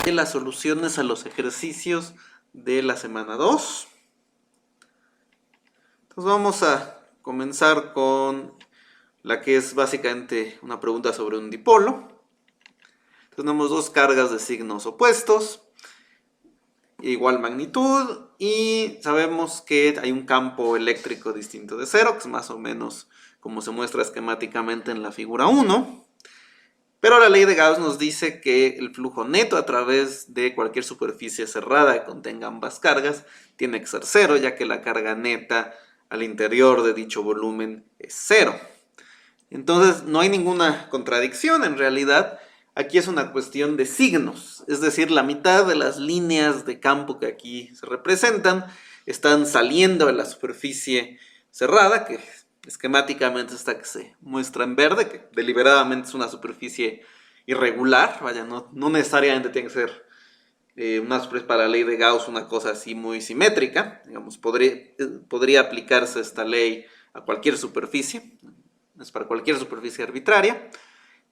de las soluciones a los ejercicios de la semana 2. Entonces vamos a comenzar con la que es básicamente una pregunta sobre un dipolo. Tenemos dos cargas de signos opuestos, igual magnitud, y sabemos que hay un campo eléctrico distinto de cero, que es más o menos como se muestra esquemáticamente en la figura 1. Pero la ley de Gauss nos dice que el flujo neto a través de cualquier superficie cerrada que contenga ambas cargas tiene que ser cero, ya que la carga neta al interior de dicho volumen es cero. Entonces no hay ninguna contradicción en realidad. Aquí es una cuestión de signos, es decir, la mitad de las líneas de campo que aquí se representan están saliendo de la superficie cerrada, que esquemáticamente esta que se muestra en verde, que deliberadamente es una superficie irregular, vaya, no necesariamente tiene que ser una superficie para la ley de Gauss, una cosa así muy simétrica, digamos, podría aplicarse esta ley a cualquier superficie, es para cualquier superficie arbitraria.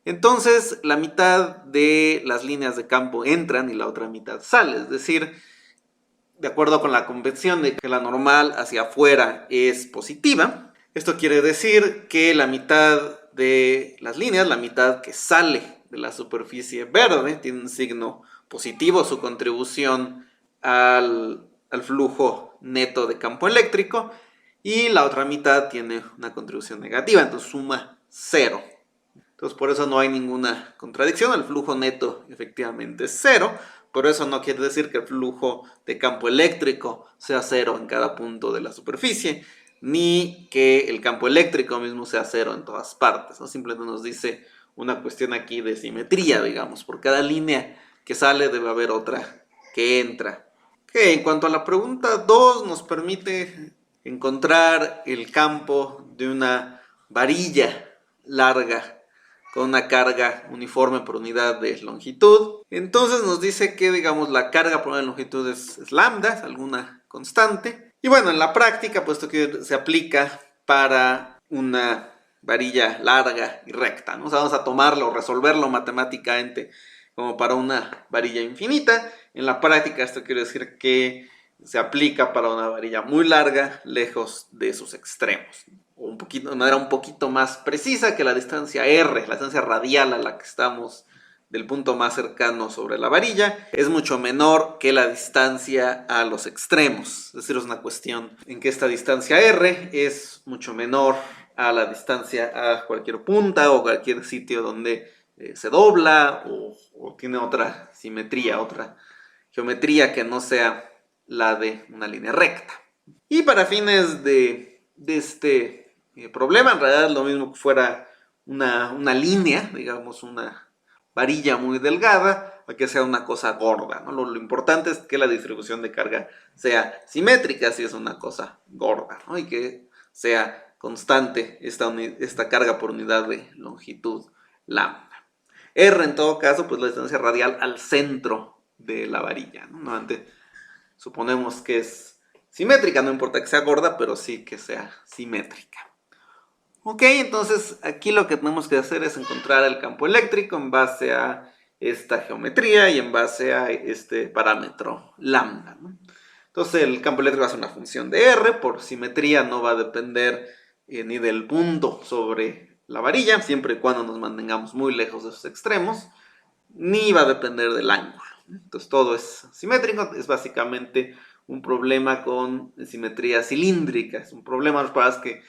Entonces la mitad de las líneas de campo entran y la otra mitad sale, es decir, de acuerdo con la convención de que la normal hacia afuera es positiva, esto quiere decir que la mitad de las líneas, la mitad que sale de la superficie verde, tiene un signo positivo, su contribución al flujo neto de campo eléctrico, y la otra mitad tiene una contribución negativa, entonces suma 0. Entonces por eso no hay ninguna contradicción, el flujo neto efectivamente es 0, pero eso no quiere decir que el flujo de campo eléctrico sea 0 en cada punto de la superficie, ni que el campo eléctrico mismo sea 0 en todas partes, ¿no? Simplemente nos dice una cuestión aquí de simetría, digamos, por cada línea que sale debe haber otra que entra. Okay, en cuanto a la pregunta 2, nos permite encontrar el campo de una varilla larga con una carga uniforme por unidad de longitud. Entonces nos dice que, digamos, la carga por unidad de longitud es lambda, es alguna constante. Y bueno, en la práctica, puesto que se aplica para una varilla larga y recta, ¿no? O sea, vamos a tomarlo o resolverlo matemáticamente como para una varilla infinita. En la práctica esto quiere decir que se aplica para una varilla muy larga, lejos de sus extremos. De manera un poquito más precisa que la distancia R, la distancia radial a la que estamos del punto más cercano sobre la varilla, es mucho menor que la distancia a los extremos. Es decir, es una cuestión en que esta distancia R es mucho menor a la distancia a cualquier punta o cualquier sitio donde se dobla o tiene otra simetría, otra geometría que no sea la de una línea recta. Y para fines de este problema, en realidad es lo mismo que fuera una línea, digamos una varilla muy delgada, a que sea una cosa gorda, ¿no? Lo importante es que la distribución de carga sea simétrica, si es una cosa gorda, ¿no? Y que sea constante esta carga por unidad de longitud lambda. R en todo caso, pues la distancia radial al centro de la varilla, ¿no? Nuevamente, suponemos que es simétrica, no importa que sea gorda, pero sí que sea simétrica. Ok, entonces aquí lo que tenemos que hacer es encontrar el campo eléctrico en base a esta geometría y en base a este parámetro lambda, ¿no? Entonces el campo eléctrico va a ser una función de R, por simetría no va a depender ni del punto sobre la varilla, siempre y cuando nos mantengamos muy lejos de sus extremos, ni va a depender del ángulo. Entonces todo es simétrico, es básicamente un problema con simetría cilíndrica, es un problema para que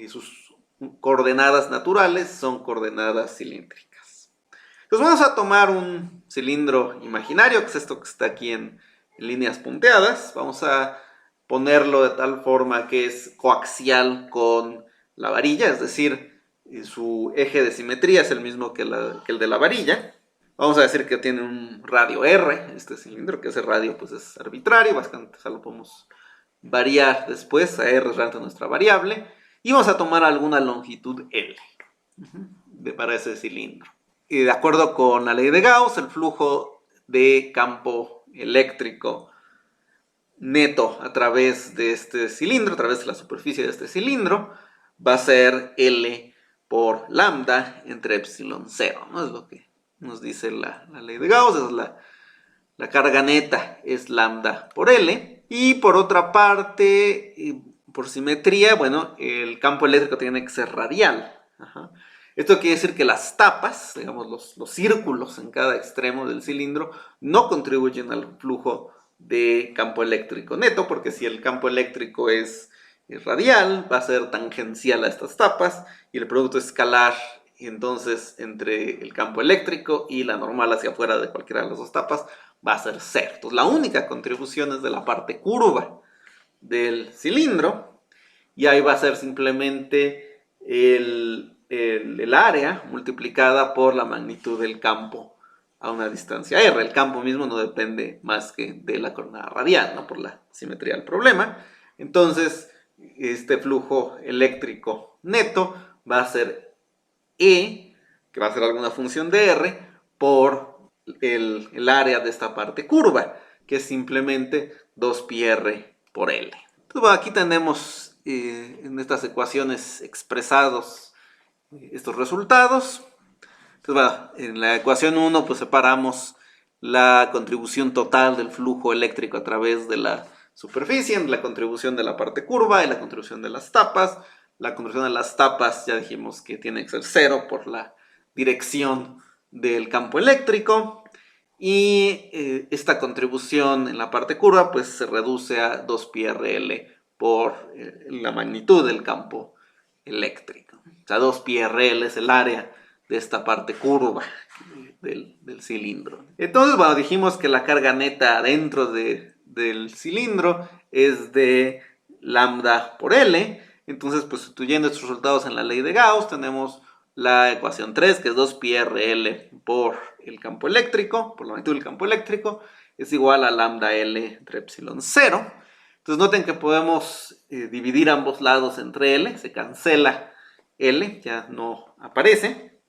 sus coordenadas naturales son coordenadas cilíndricas. Entonces vamos a tomar un cilindro imaginario, que es esto que está aquí en líneas punteadas. Vamos a ponerlo de tal forma que es coaxial con la varilla, es decir, su eje de simetría es el mismo que el de la varilla. Vamos a decir que tiene un radio R, este cilindro, que ese radio pues es arbitrario, bastante, o sea, lo podemos variar después, a R es realmente nuestra variable. Y vamos a tomar alguna longitud L para ese cilindro. Y de acuerdo con la ley de Gauss, el flujo de campo eléctrico neto a través de este cilindro, a través de la superficie de este cilindro, va a ser L por lambda entre epsilon 0, ¿no? Es lo que nos dice la ley de Gauss, es la la carga neta es lambda por L. Y por otra parte, por simetría, bueno, el campo eléctrico tiene que ser radial. Ajá. Esto quiere decir que las tapas, digamos los círculos en cada extremo del cilindro, no contribuyen al flujo de campo eléctrico neto, porque si el campo eléctrico es radial, va a ser tangencial a estas tapas, y el producto escalar, entonces, entre el campo eléctrico y la normal hacia afuera de cualquiera de las dos tapas, va a ser cero. Entonces, la única contribución es de la parte curva del cilindro, y ahí va a ser simplemente el área multiplicada por la magnitud del campo a una distancia r. El campo mismo no depende más que de la coordenada radial, ¿no? Por la simetría del problema. Entonces, este flujo eléctrico neto va a ser E, que va a ser alguna función de r, por el área de esta parte curva, que es simplemente 2πr por L. Entonces, bueno, aquí tenemos en estas ecuaciones expresados estos resultados. Entonces, bueno, en la ecuación 1 pues separamos la contribución total del flujo eléctrico a través de la superficie, la contribución de la parte curva y la contribución de las tapas. La contribución de las tapas ya dijimos que tiene que ser 0 por la dirección del campo eléctrico. Y esta contribución en la parte curva pues se reduce a 2πrl por la magnitud del campo eléctrico. O sea, 2πrl es el área de esta parte curva del cilindro. Entonces, bueno, dijimos que la carga neta dentro del cilindro es de lambda por L. Entonces, pues sustituyendo estos resultados en la ley de Gauss, tenemos la ecuación 3, que es 2πrl por el campo eléctrico, por la magnitud del campo eléctrico, es igual a lambda L entre epsilon 0. Entonces noten que podemos dividir ambos lados entre L, se cancela L, ya no aparece,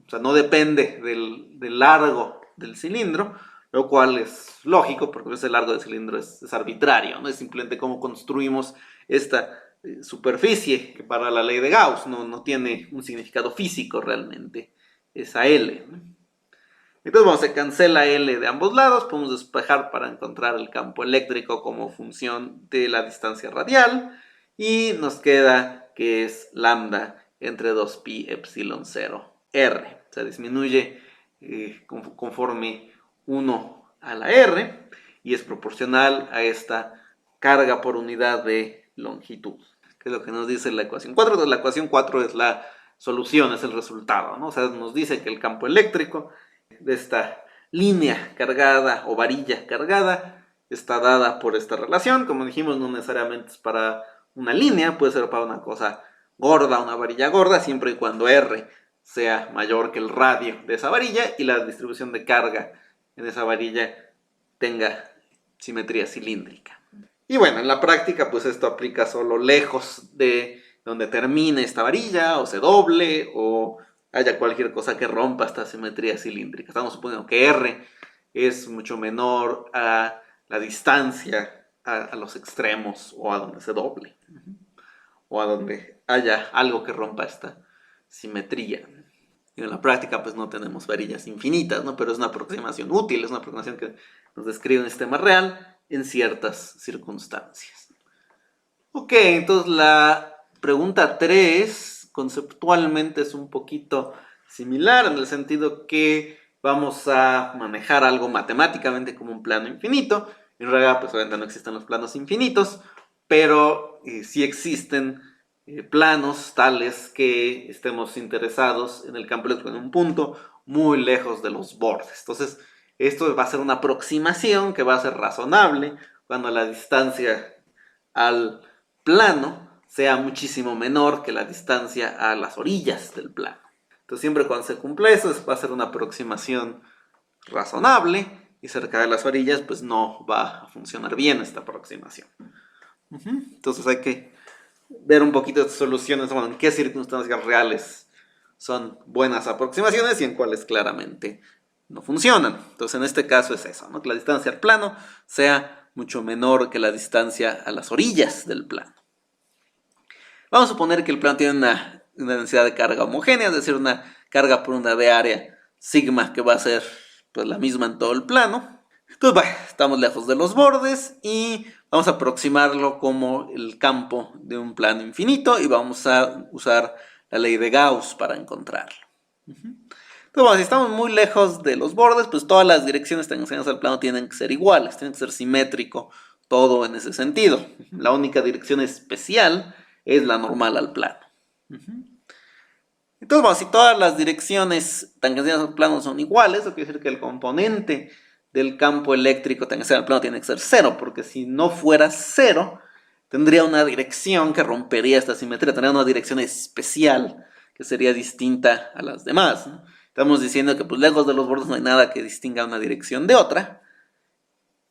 o sea, no depende del largo del cilindro, lo cual es lógico porque ese largo del cilindro es arbitrario, ¿no? Es simplemente cómo construimos esta superficie, que para la ley de Gauss no tiene un significado físico realmente, esa L, ¿no? Entonces, bueno, se cancela L de ambos lados, podemos despejar para encontrar el campo eléctrico como función de la distancia radial, y nos queda que es lambda entre 2pi epsilon 0 r. O sea, disminuye conforme 1 a la r, y es proporcional a esta carga por unidad de longitud, que es lo que nos dice la ecuación 4. Entonces, la ecuación 4 es la solución, es el resultado, ¿no? O sea, nos dice que el campo eléctrico de esta línea cargada o varilla cargada está dada por esta relación. Como dijimos, no necesariamente es para una línea, puede ser para una cosa gorda, una varilla gorda, siempre y cuando R sea mayor que el radio de esa varilla y la distribución de carga en esa varilla tenga simetría cilíndrica. Y bueno, en la práctica pues esto aplica solo lejos de donde termine esta varilla, o se doble, o haya cualquier cosa que rompa esta simetría cilíndrica. Estamos suponiendo que R es mucho menor a la distancia a los extremos, o a donde se doble, o a donde haya algo que rompa esta simetría. Y en la práctica pues no tenemos varillas infinitas, ¿no? Pero es una aproximación útil, es una aproximación que nos describe un sistema real en ciertas circunstancias. Ok, entonces la pregunta 3 conceptualmente es un poquito similar, en el sentido que vamos a manejar algo matemáticamente como un plano infinito. En realidad pues obviamente no existen los planos infinitos, pero sí existen planos tales que estemos interesados en el campo eléctrico en un punto muy lejos de los bordes. Entonces esto va a ser una aproximación que va a ser razonable cuando la distancia al plano sea muchísimo menor que la distancia a las orillas del plano. Entonces siempre cuando se cumpla eso va a ser una aproximación razonable, y cerca de las orillas pues no va a funcionar bien esta aproximación. Entonces hay que ver un poquito de soluciones, bueno, en qué circunstancias reales son buenas aproximaciones y en cuáles claramente no funcionan. Entonces en este caso es eso, ¿no? Que la distancia al plano sea mucho menor que la distancia a las orillas del plano. Vamos a suponer que el plano tiene una densidad de carga homogénea, es decir, una carga por unidad de área sigma que va a ser pues la misma en todo el plano. Entonces, bueno, estamos lejos de los bordes y vamos a aproximarlo como el campo de un plano infinito y vamos a usar la ley de Gauss para encontrarlo. Entonces, bueno, si estamos muy lejos de los bordes, pues todas las direcciones tangenciales al plano tienen que ser iguales, tienen que ser simétrico, todo en ese sentido. La única dirección especial es la normal al plano. Entonces, bueno, si todas las direcciones tangenciales al plano son iguales, eso quiere decir que el componente del campo eléctrico tangencial al plano tiene que ser cero, porque si no fuera cero, tendría una dirección que rompería esta simetría, tendría una dirección especial que sería distinta a las demás, ¿no? Estamos diciendo que pues lejos de los bordes no hay nada que distinga una dirección de otra.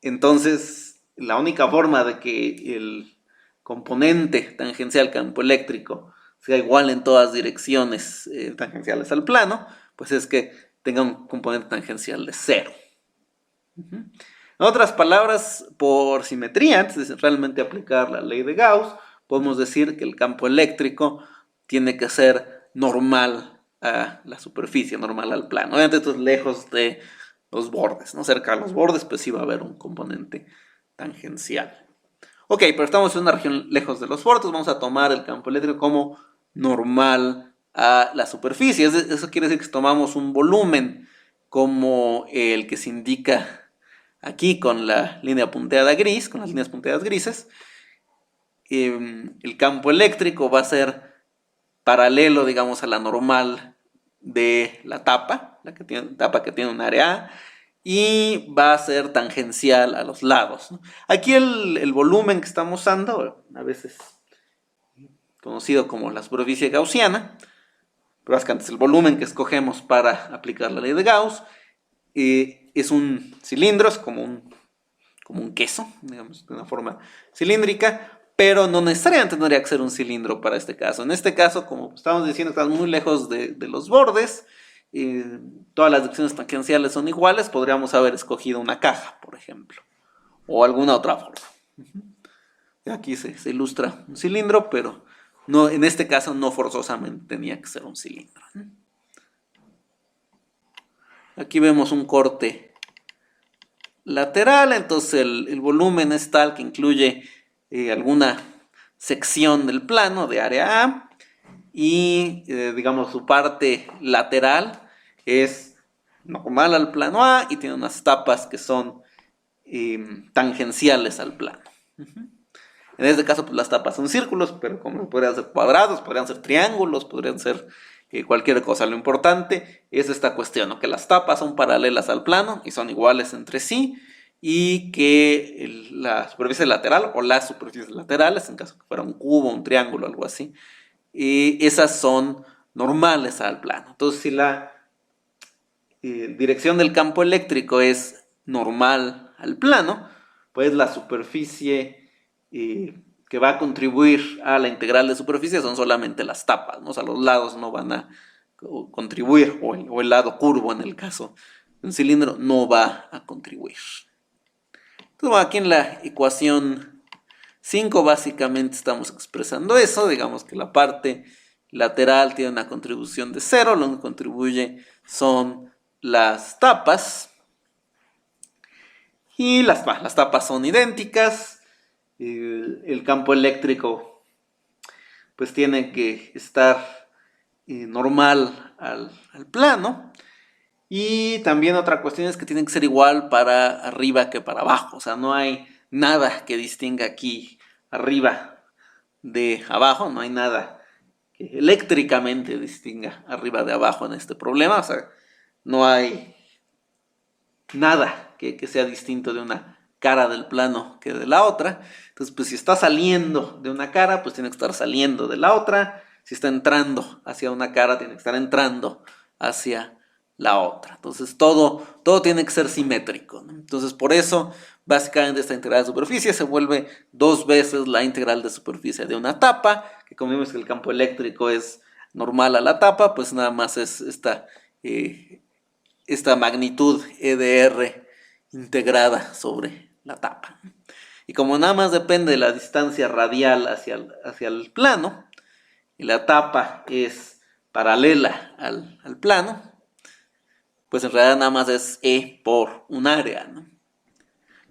Entonces, la única forma de que el componente tangencial al campo eléctrico sea igual en todas direcciones tangenciales al plano, pues es que tenga un componente tangencial de cero. En otras palabras, por simetría, antes de realmente aplicar la ley de Gauss, podemos decir que el campo eléctrico tiene que ser normal a la superficie, normal al plano. Obviamente esto es lejos de los bordes, ¿no? Cerca de los bordes, pues sí va a haber un componente tangencial. Ok, pero estamos en una región lejos de los bordes, vamos a tomar el campo eléctrico como normal a la superficie. Eso quiere decir que tomamos un volumen como el que se indica aquí con la línea punteada gris, con las líneas punteadas grises. El campo eléctrico va a ser paralelo, digamos, a la normal de la tapa, tapa que tiene un área A, y va a ser tangencial a los lados, ¿no? Aquí el volumen que estamos usando, a veces conocido como la superficie gaussiana, pero es que antes el volumen que escogemos para aplicar la ley de Gauss, es un cilindro, es como un queso, digamos, de una forma cilíndrica, pero no necesariamente tendría que ser un cilindro para este caso. En este caso, como estamos diciendo, estamos muy lejos de los bordes, todas las direcciones tangenciales son iguales, podríamos haber escogido una caja, por ejemplo, o alguna otra forma. Aquí se ilustra un cilindro, pero no, en este caso no forzosamente tenía que ser un cilindro. Aquí vemos un corte lateral, entonces el volumen es tal que incluye alguna sección del plano de área A y digamos su parte lateral es normal al plano A y tiene unas tapas que son tangenciales al plano. En este caso pues las tapas son círculos, pero como podrían ser cuadrados, podrían ser triángulos, podrían ser cualquier cosa. Lo importante es esta cuestión, ¿no? Que las tapas son paralelas al plano y son iguales entre sí, y que la superficie lateral o las superficies laterales, en caso que fuera un cubo, un triángulo, algo así, esas son normales al plano. Entonces, si la dirección del campo eléctrico es normal al plano, pues la superficie que va a contribuir a la integral de superficie son solamente las tapas, ¿no? O sea, los lados no van a contribuir, o el lado curvo en el caso de un cilindro no va a contribuir. Entonces, aquí en la ecuación 5 básicamente estamos expresando eso, digamos que la parte lateral tiene una contribución de 0, lo que contribuye son las tapas, y las tapas son idénticas. El campo eléctrico pues tiene que estar normal al plano, y también otra cuestión es que tienen que ser igual para arriba que para abajo, o sea, no hay nada que distinga aquí arriba de abajo, no hay nada que eléctricamente distinga arriba de abajo en este problema, o sea, no hay nada que sea distinto de una cara del plano que de la otra. Entonces, pues si está saliendo de una cara, pues tiene que estar saliendo de la otra. Si está entrando hacia una cara, tiene que estar entrando hacia la otra. Entonces, todo tiene que ser simétrico, ¿no? Entonces, por eso, básicamente esta integral de superficie se vuelve 2 veces la integral de superficie de una tapa, que como vimos que el campo eléctrico es normal a la tapa, pues nada más es esta magnitud E de R integrada sobre la tapa. Y como nada más depende de la distancia radial hacia el plano, y la tapa es paralela al plano, pues en realidad nada más es E por un área, ¿no?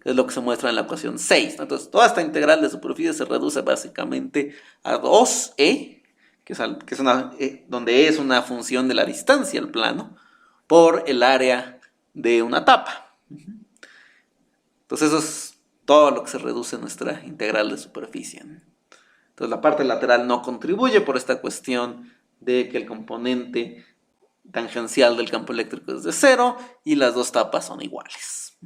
que es lo que se muestra en la ecuación 6, ¿no? Entonces, toda esta integral de superficie se reduce básicamente a 2e, donde e es una función de la distancia al plano, por el área de una tapa. Entonces, eso es todo lo que se reduce en nuestra integral de superficie, ¿no? Entonces, la parte lateral no contribuye por esta cuestión de que el componente tangencial del campo eléctrico es de 0 y las dos tapas son iguales.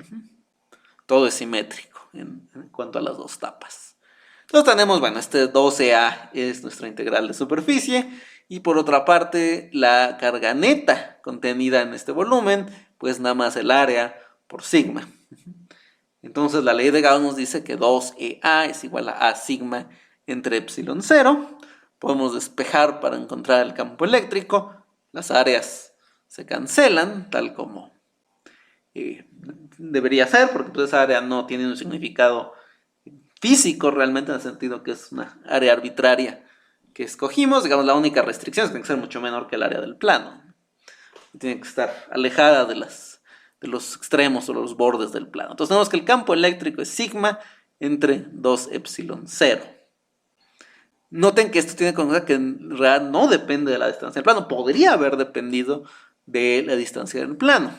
Todo es simétrico en cuanto a las dos tapas. Entonces tenemos, bueno, este 12A es nuestra integral de superficie y por otra parte la carga neta contenida en este volumen, pues nada más el área por sigma. Entonces la ley de Gauss nos dice que 2EA es igual a A sigma entre epsilon 0. Podemos despejar para encontrar el campo eléctrico. Las áreas se cancelan, tal como debería ser, porque pues esa área no tiene un significado físico realmente, en el sentido que es una área arbitraria que escogimos. Digamos, la única restricción es que tiene que ser mucho menor que el área del plano. Tiene que estar alejada de los extremos o los bordes del plano. Entonces tenemos que el campo eléctrico es sigma entre 2 epsilon 0. Noten que esto tiene que ver que en realidad no depende de la distancia del plano. Podría haber dependido de la distancia del plano.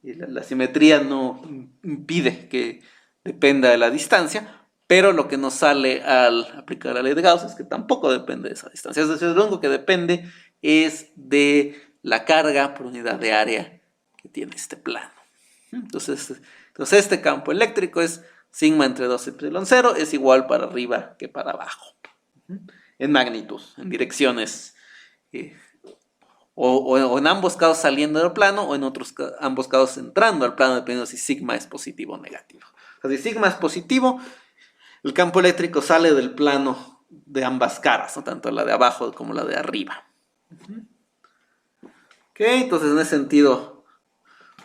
Y la simetría no impide que dependa de la distancia, pero lo que nos sale al aplicar la ley de Gauss es que tampoco depende de esa distancia. Es decir, lo único que depende es de la carga por unidad de área que tiene este plano. Entonces este campo eléctrico es sigma entre 2 epsilon 0, es igual para arriba que para abajo, en magnitud, en direcciones, o en ambos casos saliendo del plano, o en ambos casos entrando al plano, dependiendo si sigma es positivo o negativo. O sea, si sigma es positivo, el campo eléctrico sale del plano de ambas caras, ¿no? Tanto la de abajo como la de arriba. Ok, entonces en ese sentido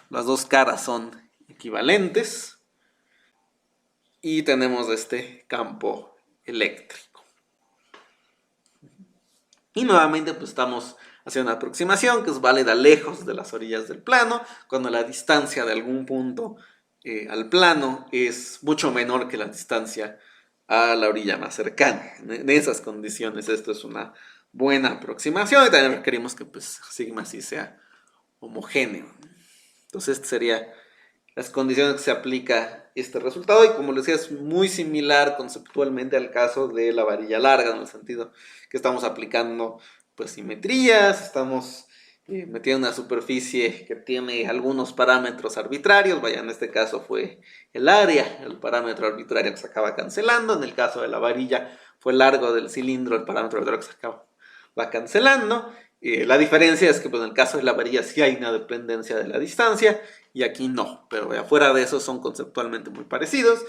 las dos caras son equivalentes y tenemos este campo eléctrico. Y nuevamente pues estamos haciendo una aproximación que es válida lejos de las orillas del plano, cuando la distancia de algún punto al plano es mucho menor que la distancia a la orilla más cercana. En esas condiciones esto es una buena aproximación y también requerimos que pues sigma sí sea homogéneo. Entonces estas serían las condiciones que se aplica este resultado, y como les decía es muy similar conceptualmente al caso de la varilla larga, en el sentido que estamos aplicando pues simetrías, estamos metiendo una superficie que tiene algunos parámetros arbitrarios. Vaya, en este caso fue el área, el parámetro arbitrario que se acaba cancelando. En el caso de la varilla fue el largo del cilindro, el parámetro arbitrario que se acaba cancelando. La diferencia es que pues, en el caso de la varilla sí hay una dependencia de la distancia y aquí no, pero fuera de eso son conceptualmente muy parecidos,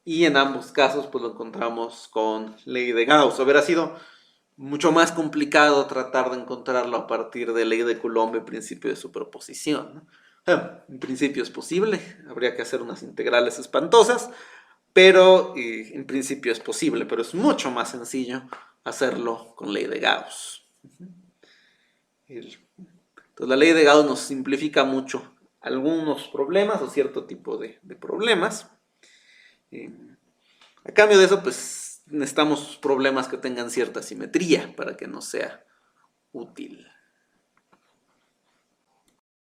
y en ambos casos pues lo encontramos con ley de Gauss. Hubiera sido mucho más complicado tratar de encontrarlo a partir de ley de Coulomb y principio de superposición, ¿no? En principio es posible, habría que hacer unas integrales espantosas, pero en principio es posible, pero es mucho más sencillo hacerlo con ley de Gauss. Entonces la ley de Gauss nos simplifica mucho algunos problemas o cierto tipo de problemas. A cambio de eso, pues necesitamos problemas que tengan cierta simetría para que nos sea útil.